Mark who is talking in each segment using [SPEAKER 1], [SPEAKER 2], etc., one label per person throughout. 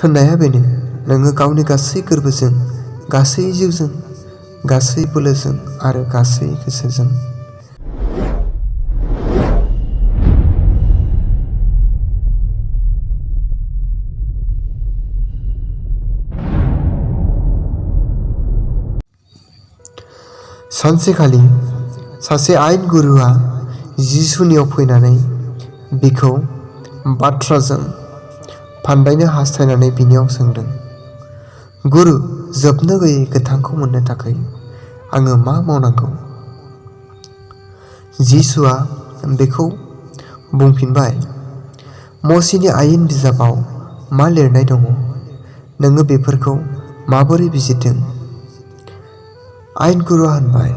[SPEAKER 1] थोननाया बेनो, नोङो गावनि गासै गोर्बोजों, गासै जिउजों, गासै बोलोजों आरो गासै गोसोजों। सानसेखालि सासे आयेन गुरुआ जिसुनियाव फैनानै बिखौ बाथ्राजों फान्दायनो हास्थायनानै बिनियाव सोंदों, गुरु, जोबनो गैयै गोथांखौ मोननो थाखाय आङो मा मावनांगौ? जिसुआ बेखौ बुंफिनबाय, मसीनि आयेन बिजाबाव मा लिरनाय दङ, नोङो बेफोरखौ माबोरै बिजिरदों? आयेन गुरुआ होनबाय,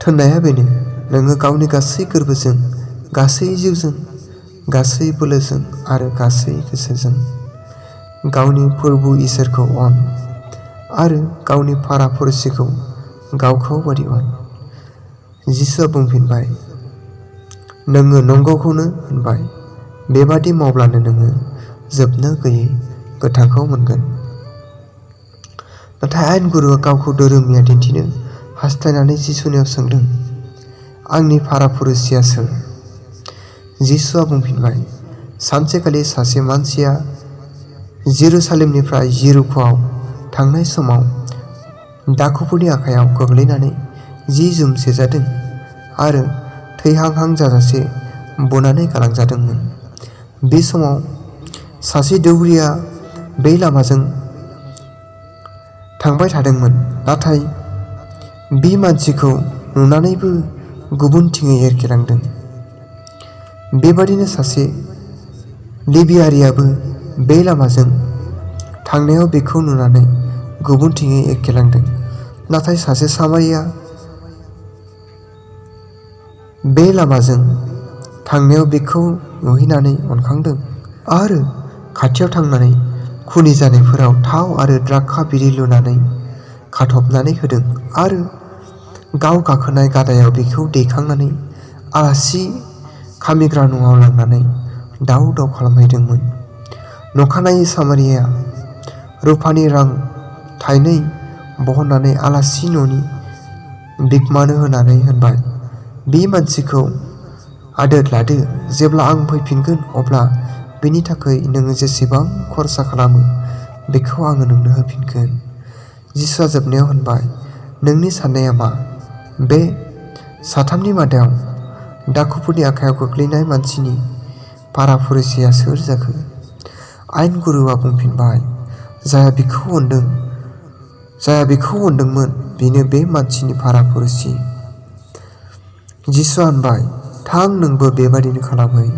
[SPEAKER 1] थोननाया बेनो, नोङो गावनि गासै गोर्बोजों, गासै जिउजों, गासै बोलोजों आरो गासै गोसोजों गावनि प्रभु इसोरखौ अन आरो गावनि पारापरिसिखौ गावखौ बादि अन। जिसुआ बुंफिनबाय, नोङो नंगौखौनो होनबाय, बेबादि मावब्लानो नोङो जोबनो गैयै गोथांखौ मोनगोन। नाथाय आयेन गुरुआ गावखौ धोरोमिया दिन्थिनो हास्थायनानै जिसुनियाव सोंदों, आंनि पारापरिसिया सोर? जिसुआ बुंफिनबाय, सानसेखालि सासे मानसिया जेरुसालेमनिफ्राय येरिख'आव थांनाय समाव डाकुफोरनि आखायाव गोग्लैनानै जि-जोम सेजादों आरो थैहांहां जाजासे बुनानै गालांजादोंमोन। बे समाव सासे दौरिया बै लामाजों थांबाय थादोंमोन, नाथाय बे मानसिखौ नुनानैबो गुबुनथिङै एरखेलांदों। बेबादिनो सासे लेबियारियाबो बे लामाजों थांनायाव बेखौ नुनानै गुबुनथिङै एरखेलांदों, नाथाय सासे सामारिया बे लामाजों थांनायाव बेखौ नुहैनानै अनखांदों आरो खाथियाव थांनानै खुनि जानायफोराव थाव आरो द्राक्षा बिदै लुनानै खाथबनानै होदों आरो गाव गाखोनाय गादायाव बेखौ दैखांनानै आलासि खामिग्रा न'आव लांनानै दाव-दाव खालामहैदोंमोन। नखानायै सामारियाया रुफानि रां थाइनै बहननानै आलासि न'नि बिगोमानो होनानै होनबाय, बे मानसिखौ आदोर लादो, जेब्ला आं फैफिनगोन अब्ला बेनि थाखाय नोङो जेसेबां खरसा खालामो बेखौ आङो नोंनो होफिनगोन। जिसुआ जोबनायाव होनबाय, नोंनि साननाया मा? बे साथामनि मादाव डाकुफोरनि आखायाव गोग्लैनाय मानसिनि पारापरिसिया सोर जाखो? आयेन गुरुआ बुंफिनबाय, जायहा बिखौ अनदोंमोन बेनो बे मानसिनि पारापरिसि। जिसुआ होनबाय, थां, नोंबो बेबादिनो खालामहै।